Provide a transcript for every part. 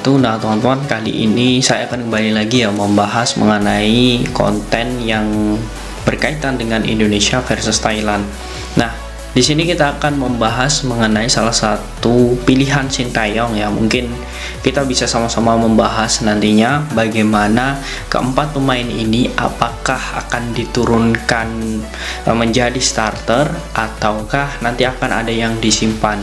wabarakatuh. Nah teman-teman, kali ini saya akan kembali lagi ya membahas mengenai konten yang berkaitan dengan Indonesia versus Thailand. Nah di sini kita akan membahas mengenai salah satu pilihan Sintayong ya. Mungkin kita bisa sama-sama membahas nantinya bagaimana keempat pemain ini apakah akan diturunkan menjadi starter ataukah nanti akan ada yang disimpan.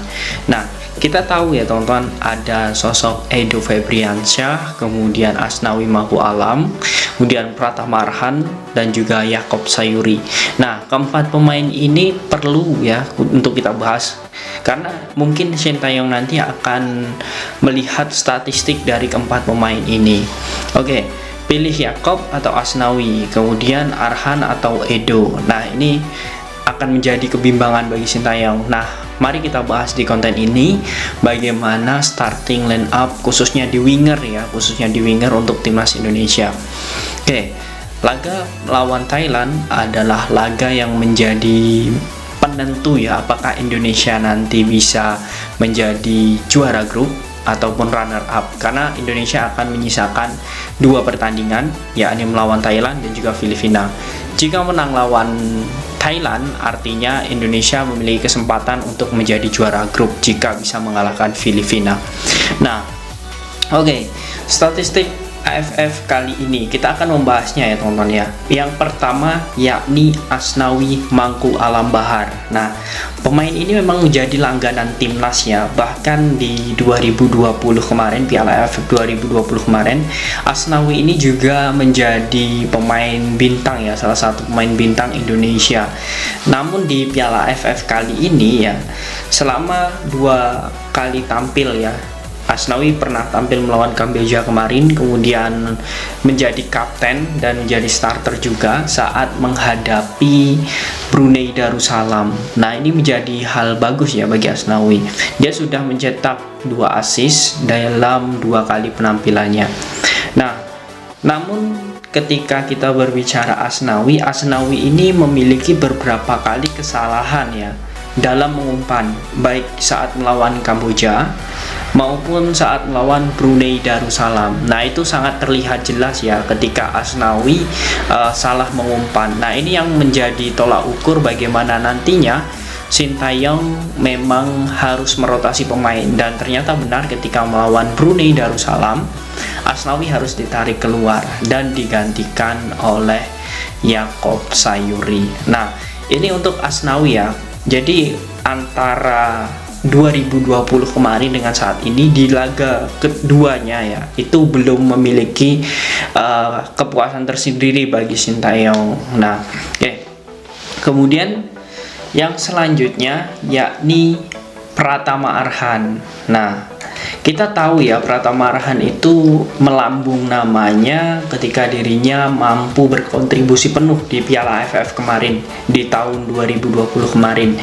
Nah kita tahu ya teman-teman, ada sosok Edo Febriansyah, kemudian Asnawi Mangku Alam, kemudian Pratama Arhan dan juga Yaakob Sayuri. Nah keempat pemain ini perlu ya untuk kita bahas, karena mungkin Sintayong nanti akan melihat statistik dari keempat pemain ini. Oke, pilih Yaakob atau Asnawi, kemudian Arhan atau Edo. Nah ini akan menjadi kebimbangan bagi Sintayong. Nah mari kita bahas di konten ini bagaimana starting line up khususnya di winger ya, khususnya di winger untuk timnas Indonesia. Oke, laga lawan Thailand adalah laga yang menjadi penentu ya apakah Indonesia nanti bisa menjadi juara grup ataupun runner up, karena Indonesia akan menyisakan dua pertandingan yakni melawan Thailand dan juga Filipina. Jika menang lawan Thailand, artinya Indonesia memiliki kesempatan untuk menjadi juara grup jika bisa mengalahkan Filipina. Nah, oke, statistik AFF kali ini kita akan membahasnya ya teman-teman ya. Yang pertama yakni Asnawi Mangku Alam Bahar. Nah pemain ini memang menjadi langganan timnas ya, bahkan di 2020 kemarin, Piala AFF 2020 kemarin, Asnawi ini juga menjadi pemain bintang ya, salah satu pemain bintang Indonesia. Namun di Piala AFF kali ini ya, selama 2 kali tampil ya, Asnawi pernah tampil melawan Kamboja kemarin, kemudian menjadi kapten dan menjadi starter juga saat menghadapi Brunei Darussalam. Nah ini menjadi hal bagus ya bagi Asnawi. Dia sudah mencetak 2 assist dalam 2 kali penampilannya. Nah namun ketika kita berbicara Asnawi ini memiliki beberapa kali kesalahan ya dalam mengumpan, baik saat melawan Kamboja maupun saat melawan Brunei Darussalam. Nah itu sangat terlihat jelas ya ketika Asnawi salah mengumpan. Nah ini yang menjadi tolak ukur bagaimana nantinya Sintayong memang harus merotasi pemain, dan ternyata benar ketika melawan Brunei Darussalam Asnawi harus ditarik keluar dan digantikan oleh Yaakob Sayuri. Nah ini untuk Asnawi ya. Jadi antara 2020 kemarin dengan saat ini di laga keduanya ya, itu belum memiliki kepuasan tersendiri bagi Sintayong. Nah oke, kemudian yang selanjutnya yakni Pratama Arhan. Nah kita tahu ya Pratama Arhan itu melambung namanya ketika dirinya mampu berkontribusi penuh di Piala AFF kemarin di tahun 2020 kemarin.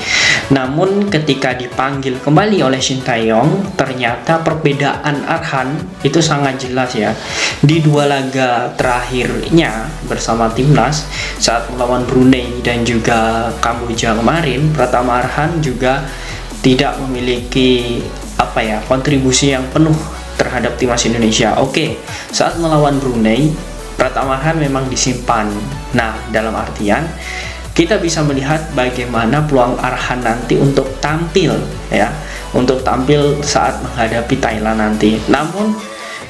Namun ketika dipanggil kembali oleh Sintayong, ternyata perbedaan Arhan itu sangat jelas ya. Di 2 laga terakhirnya bersama timnas saat melawan Brunei dan juga Kamboja kemarin, Pratama Arhan juga tidak memiliki kontribusi yang penuh terhadap timnas Indonesia. Oke, saat melawan Brunei, Pratama Arhan memang disimpan. Nah, dalam artian kita bisa melihat bagaimana peluang Arhan nanti untuk tampil ya, untuk tampil saat menghadapi Thailand nanti. Namun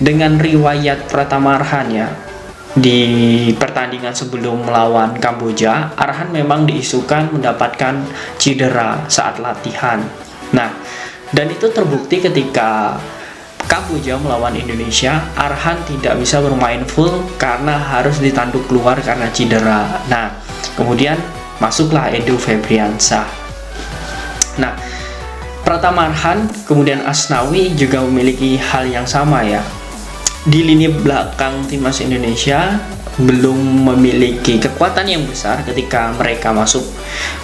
dengan riwayat Pratama Arhan ya, di pertandingan sebelum melawan Kamboja, Arhan memang diisukan mendapatkan cedera saat latihan. Nah dan itu terbukti ketika Kamboja melawan Indonesia, Arhan tidak bisa bermain full karena harus ditanduk keluar karena cedera. Nah kemudian masuklah Edo Febriansyah. Nah Pratama Arhan kemudian Asnawi juga memiliki hal yang sama ya. Di lini belakang timnas Indonesia belum memiliki kekuatan yang besar ketika mereka masuk.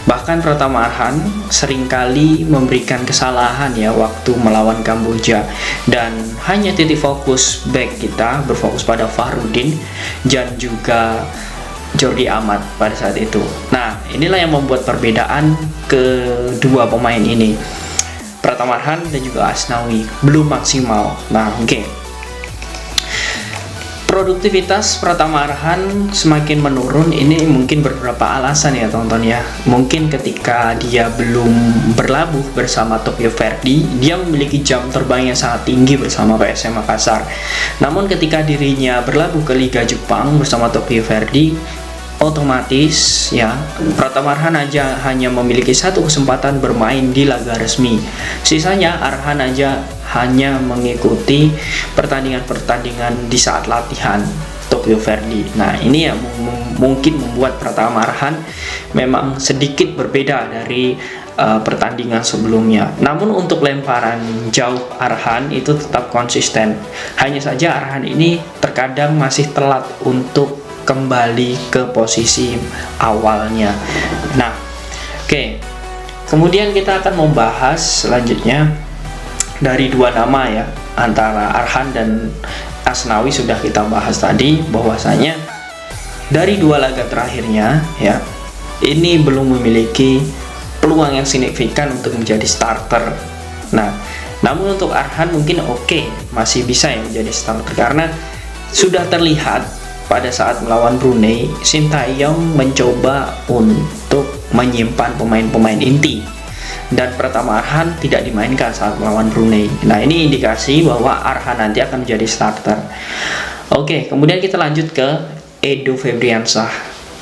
Bahkan Pratama Arhan seringkali memberikan kesalahan ya waktu melawan Kamboja, dan hanya titik fokus back kita berfokus pada Fahrudin dan juga Jordi Amat pada saat itu. Nah inilah yang membuat perbedaan kedua pemain ini. Pratama Arhan dan juga Asnawi belum maksimal. Nah oke, Produktivitas Pratama Arhan semakin menurun ini mungkin beberapa alasan ya teman-teman ya. Mungkin ketika dia belum berlabuh bersama Tokyo Verdy, dia memiliki jam terbang yang sangat tinggi bersama PSM Makassar. Namun ketika dirinya berlabuh ke Liga Jepang bersama Tokyo Verdy, otomatis ya Pratama Arhan aja hanya memiliki satu kesempatan bermain di laga resmi. Sisanya Arhan aja hanya mengikuti pertandingan-pertandingan di saat latihan Tokyo Verdy. Nah ini ya mungkin membuat Pratama Arhan memang sedikit berbeda dari pertandingan sebelumnya. Namun untuk lemparan jauh Arhan itu tetap konsisten. Hanya saja Arhan ini terkadang masih telat untuk kembali ke posisi awalnya. Nah, oke. Kemudian kita akan membahas selanjutnya dari dua nama ya, antara Arhan dan Asnawi sudah kita bahas tadi, bahwasanya dari dua laga terakhirnya ya, ini belum memiliki peluang yang signifikan untuk menjadi starter. Nah, namun untuk Arhan mungkin masih bisa ya menjadi starter karena sudah terlihat pada saat melawan Brunei, Sintayong mencoba untuk menyimpan pemain-pemain inti dan Pratama Arhan tidak dimainkan saat melawan Brunei. Nah ini indikasi bahwa Arhan nanti akan menjadi starter. Oke, kemudian kita lanjut ke Edo Febriansyah.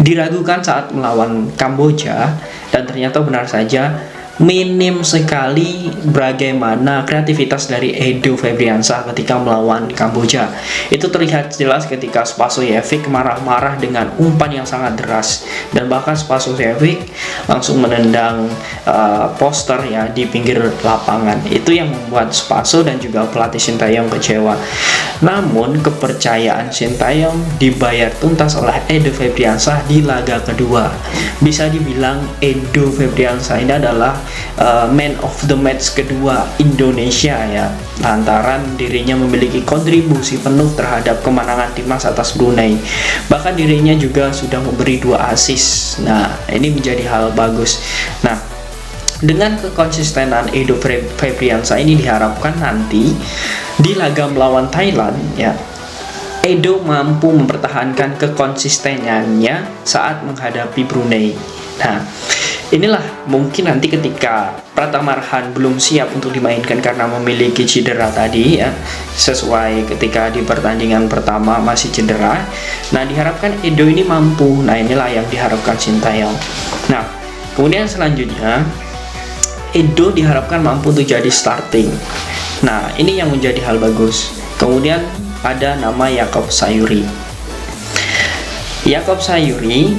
Diragukan saat melawan Kamboja dan ternyata benar saja minim sekali bagaimana kreativitas dari Edo Febriansyah ketika melawan Kamboja. Itu terlihat jelas ketika Spasojevic marah-marah dengan umpan yang sangat deras, dan bahkan Spasojevic langsung menendang poster ya di pinggir lapangan. Itu yang membuat Spaso dan juga pelatih Sintayong kecewa. Namun kepercayaan Sintayong dibayar tuntas oleh Edo Febriansyah di laga kedua. Bisa dibilang Edo Febriansyah ini adalah man of the match kedua Indonesia ya, lantaran dirinya memiliki kontribusi penuh terhadap kemenangan timnas atas Brunei. Bahkan dirinya juga sudah memberi 2 assist. Nah ini menjadi hal bagus. Nah dengan kekonsistenan Edo Febriansyah ini diharapkan nanti di laga melawan Thailand ya, Edo mampu mempertahankan kekonsistenannya saat menghadapi Brunei. Nah inilah mungkin nanti ketika Pratama Arhan belum siap untuk dimainkan karena memiliki cedera tadi ya, sesuai ketika di pertandingan pertama masih cedera. Nah diharapkan Edo ini mampu. Nah inilah yang diharapkan Sintayong. Nah kemudian selanjutnya Edo diharapkan mampu untuk jadi starting. Nah ini yang menjadi hal bagus. Kemudian ada nama Yakob Sayuri. Yakob Sayuri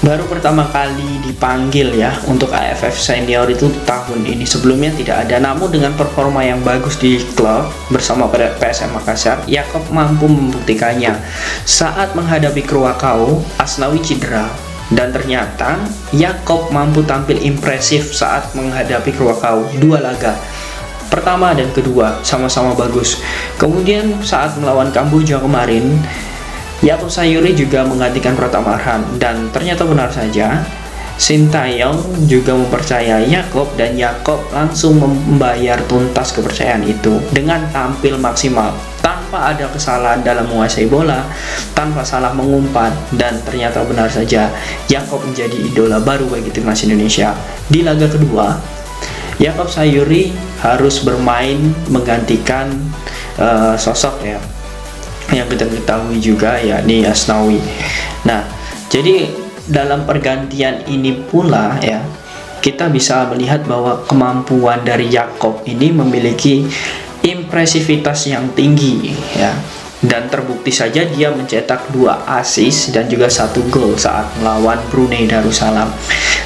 baru pertama kali dipanggil ya untuk AFF Senior itu tahun ini. Sebelumnya tidak ada, namun dengan performa yang bagus di klub bersama PSM Makassar, Yakob mampu membuktikannya. Saat menghadapi Curaçao, Asnawi cedera, dan ternyata Yakob mampu tampil impresif saat menghadapi Curaçao 2 laga. Pertama dan kedua sama-sama bagus. Kemudian saat melawan Kamboja kemarin, Yakob Sayuri juga menggantikan Pratama Arhan, dan ternyata benar saja Sintayong juga mempercayai Yakob, dan Yakob langsung membayar tuntas kepercayaan itu dengan tampil maksimal tanpa ada kesalahan dalam menguasai bola, tanpa salah mengumpan, dan ternyata benar saja Yakob menjadi idola baru bagi timnas Indonesia. Di laga kedua, Yakob Sayuri harus bermain menggantikan sosok ya yang kita ketahui juga yakni Asnawi. Nah, jadi dalam pergantian ini pula ya, kita bisa melihat bahwa kemampuan dari Yakob ini memiliki impresivitas yang tinggi ya, dan terbukti saja dia mencetak 2 assist dan juga 1 gol saat melawan Brunei Darussalam.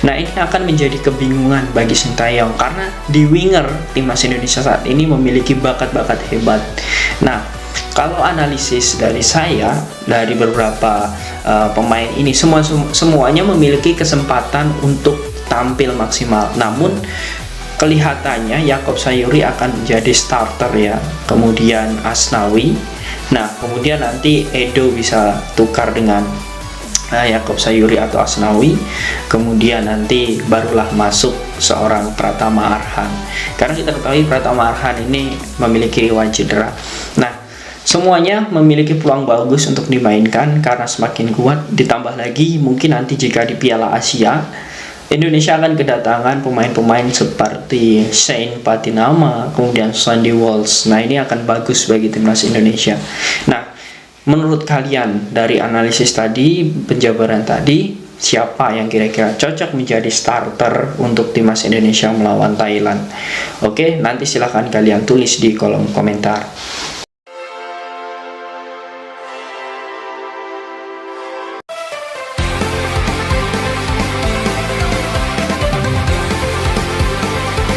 Nah ini akan menjadi kebingungan bagi Sintayong karena di winger timnas Indonesia saat ini memiliki bakat-bakat hebat. Nah kalau analisis dari saya, dari beberapa pemain ini semuanya memiliki kesempatan untuk tampil maksimal. Namun kelihatannya Yakob Sayuri akan menjadi starter ya, kemudian Asnawi. Nah kemudian nanti Edo bisa tukar dengan Yakob Sayuri atau Asnawi, kemudian nanti barulah masuk seorang Pratama Arhan, karena kita ketahui Pratama Arhan ini memiliki riwayat cedera. Nah Semuanya memiliki peluang bagus untuk dimainkan karena semakin kuat. Ditambah lagi mungkin nanti jika di Piala Asia Indonesia akan kedatangan pemain-pemain seperti Shane Patinama, kemudian Sandy Walsh. Nah, ini akan bagus bagi timnas Indonesia. Nah, menurut kalian dari analisis tadi, penjabaran tadi, siapa yang kira-kira cocok menjadi starter untuk timnas Indonesia melawan Thailand? Oke, nanti silahkan kalian tulis di kolom komentar.